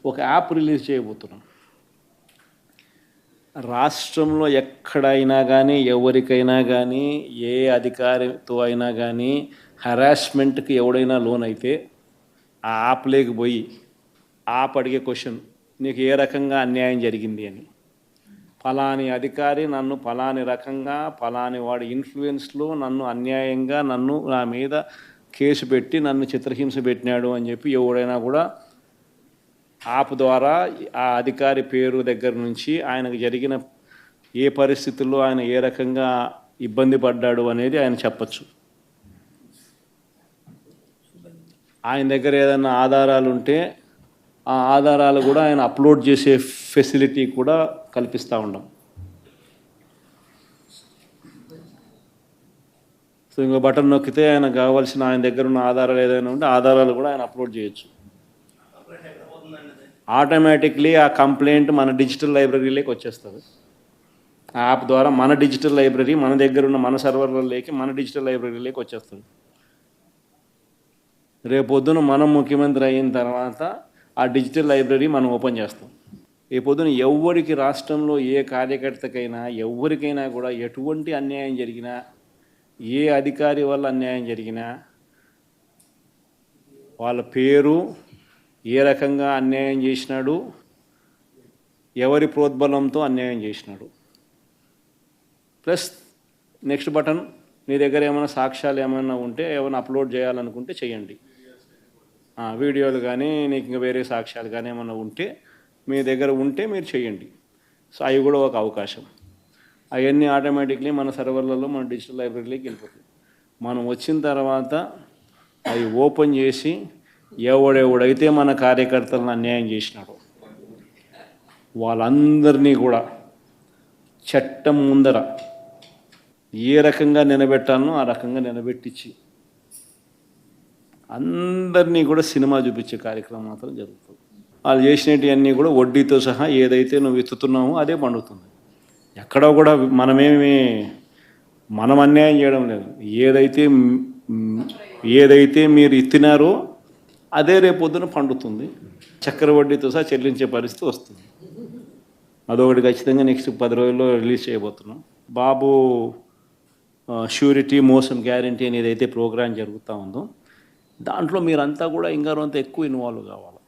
ఒక app release చేయబోతున్నాం. రాష్ట్రంలో ఎక్కడైనా కానీ ఎవరికైనా కానీ ఏ అధికారితో అయినా కానీ హరాస్మెంట్కి ఎవడైనా లోన్ అయితే ఆ యాప్ లేకపోయి యాప్ అడిగే క్వశ్చన్, నీకు ఏ రకంగా అన్యాయం జరిగింది అని. ఫలాని అధికారి నన్ను ఫలాని రకంగా ఫలాని వాడి ఇన్ఫ్లుయెన్స్లో నన్ను అన్యాయంగా నా మీద కేసు పెట్టి నన్ను చిత్రహింస పెట్టినాడు అని చెప్పి ఎవడైనా కూడా యాప్ ద్వారా ఆ అధికారి పేరు దగ్గర నుంచి ఆయనకు జరిగిన ఏ పరిస్థితుల్లో ఆయన ఏ రకంగా ఇబ్బంది పడ్డాడు అనేది ఆయన చెప్పచ్చు. ఆయన దగ్గర ఏదైనా ఆధారాలు ఉంటే ఆ ఆధారాలు కూడా ఆయన అప్లోడ్ చేసే ఫెసిలిటీ కూడా కల్పిస్తూ ఉన్నాం. సో ఇంకో బటన్ నొక్కితే ఆయన కావాల్సిన ఆయన దగ్గర ఉన్న ఆధారాలు ఏదైనా ఉంటే ఆధారాలు కూడా ఆయన అప్లోడ్ చేయొచ్చు. ఆటోమేటిక్లీ ఆ కంప్లైంట్ మన డిజిటల్ లైబ్రరీలోకి వచ్చేస్తుంది. ఆ యాప్ ద్వారా మన డిజిటల్ లైబ్రరీ మన దగ్గర ఉన్న మన సర్వర్లలోకి మన డిజిటల్ లైబ్రరీలోకి వచ్చేస్తుంది. రేపొద్దున మనం ముఖ్యమంత్రి అయిన తర్వాత ఆ డిజిటల్ లైబ్రరీ మనం ఓపెన్ చేస్తాం. రేపొద్దున ఎవరికి రాష్ట్రంలో ఏ కార్యకర్తకైనా ఎవరికైనా కూడా ఎటువంటి అన్యాయం జరిగినా, ఏ అధికారి వల్ల అన్యాయం జరిగినా, వాళ్ళ పేరు, ఏ రకంగా అన్యాయం చేసినాడు, ఎవరి ప్రోద్బలంతో అన్యాయం చేసినాడు, ప్లస్ నెక్స్ట్ బటన్, మీ దగ్గర ఏమైనా సాక్ష్యాలు ఏమైనా ఉంటే ఏమైనా అప్లోడ్ చేయాలనుకుంటే చేయండి. వీడియోలు కానీ నీకు ఇంకా వేరే సాక్ష్యాలు కానీ ఏమైనా ఉంటే మీ దగ్గర ఉంటే మీరు చేయండి. సో అవి కూడా ఒక అవకాశం. అవన్నీ ఆటోమేటిక్లీ మన సర్వర్లలో మన డిజిటల్ లైబ్రరీలోకి వెళ్ళిపోతుంది. మనం వచ్చిన తర్వాత అవి ఓపెన్ చేసి ఎవడెవడైతే మన కార్యకర్తలను అన్యాయం చేసినాడో వాళ్ళందరినీ కూడా చట్టం ముందర ఏ రకంగా నిలబెట్టాలనో ఆ రకంగా నిలబెట్టించి అందరినీ కూడా సినిమా చూపించే కార్యక్రమం మాత్రం జరుగుతుంది. వాళ్ళు చేసినవన్నీ కూడా వడ్డీతో సహా ఏదైతే నువ్వు ఎత్తుతున్నావో అదే పండుతుంది. ఎక్కడో కూడా మనం అన్యాయం చేయడం లేదు. ఏదైతే మీరు ఎత్తినారో అదే రేపొద్దున పండుతుంది. చక్కెర వడ్డీతో సహా చెల్లించే పరిస్థితి వస్తుంది. అదొకటి ఖచ్చితంగా నెక్స్ట్ 10 రోజుల్లో రిలీజ్ చేయబోతున్నాం. బాబు ష్యూరిటీ మోసం గ్యారంటీ అనేది అయితే ప్రోగ్రాం జరుగుతూ ఉందో దాంట్లో మీరంతా కూడా ఇంకా కొంత ఎక్కువ ఇన్వాల్వ్ కావాలి.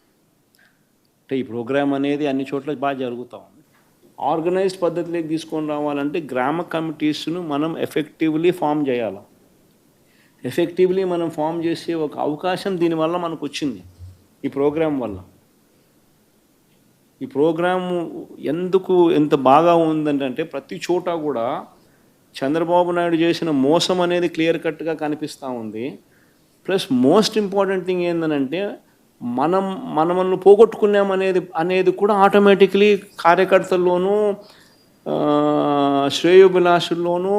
అంటే ఈ ప్రోగ్రాం అనేది అన్ని చోట్ల బాగా జరుగుతూ ఉంది. ఆర్గనైజ్డ్ పద్ధతిలోకి తీసుకొని రావాలంటే గ్రామ కమిటీస్ను మనం ఎఫెక్టివ్లీ ఫామ్ చేయాలి. ఎఫెక్టివ్లీ మనం ఫామ్ చేసే ఒక అవకాశం దీనివల్ల మనకు వచ్చింది ఈ ప్రోగ్రాం వల్ల. ఈ ప్రోగ్రాము ఎంత బాగా ఉందంటే ప్రతి చోట కూడా చంద్రబాబు నాయుడు చేసిన మోసం అనేది క్లియర్ కట్గా కనిపిస్తూ ఉంది. ప్లస్ మోస్ట్ ఇంపార్టెంట్ థింగ్ ఏంటంటే మనల్ని పోగొట్టుకున్నామనేది కూడా ఆటోమేటిక్లీ కార్యకర్తల్లోనూ శ్రేయోభిలాషుల్లోనూ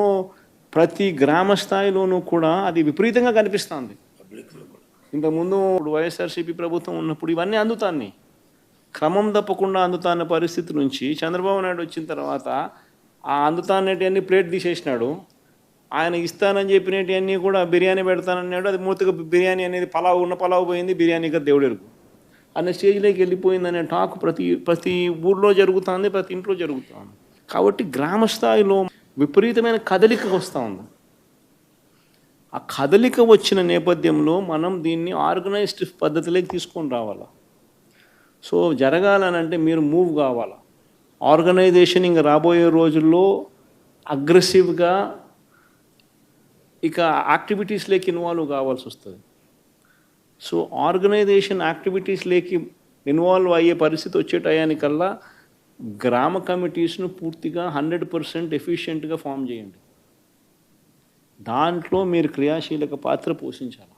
ప్రతి గ్రామ స్థాయిలోనూ కూడా అది విపరీతంగా కనిపిస్తుంది. ఇంతకుముందు వైఎస్ఆర్సీపీ ప్రభుత్వం ఉన్నప్పుడు ఇవన్నీ అందుతాన్ని క్రమం తప్పకుండా అందుతాన్న పరిస్థితి నుంచి చంద్రబాబు నాయుడు వచ్చిన తర్వాత ఆ అందుతాన్నటివన్నీ ప్లేట్ తీసేసినాడు. ఆయన ఇస్తానని చెప్పినవన్నీ కూడా బిర్యానీ పెడతానన్నాడు. అది మూతగా బిర్యానీ అనేది పలావ్ పోయింది, బిర్యానీ కదా దేవుడెరుగు అనే స్టేజ్లోకి వెళ్ళిపోయిందనే టాక్ ప్రతి ఊర్లో జరుగుతుంది, ప్రతి ఇంట్లో జరుగుతుంది. కాబట్టి గ్రామ స్థాయిలో విపరీతమైన కదలిక వస్తూ ఉంది. ఆ కదలిక వచ్చిన నేపథ్యంలో మనం దీన్ని ఆర్గనైజ్డ్ పద్ధతిలోకి తీసుకొని రావాలి. సో జరగాలనంటే మీరు మూవ్ కావాలి. ఆర్గనైజేషన్ ఇంకా రాబోయే రోజుల్లో అగ్రెసివ్గా ఇక యాక్టివిటీస్లోకి ఇన్వాల్వ్ కావాల్సి వస్తుంది. సో ఆర్గనైజేషన్ యాక్టివిటీస్లోకి ఇన్వాల్వ్ అయ్యే పరిస్థితి వచ్చే టయానికల్లా గ్రామ కమిటీస్ను పూర్తిగా 100% ఎఫిషియెంట్గా ఫామ్ చేయండి. దాంట్లో మీరు క్రియాశీలక పాత్ర పోషించాలి.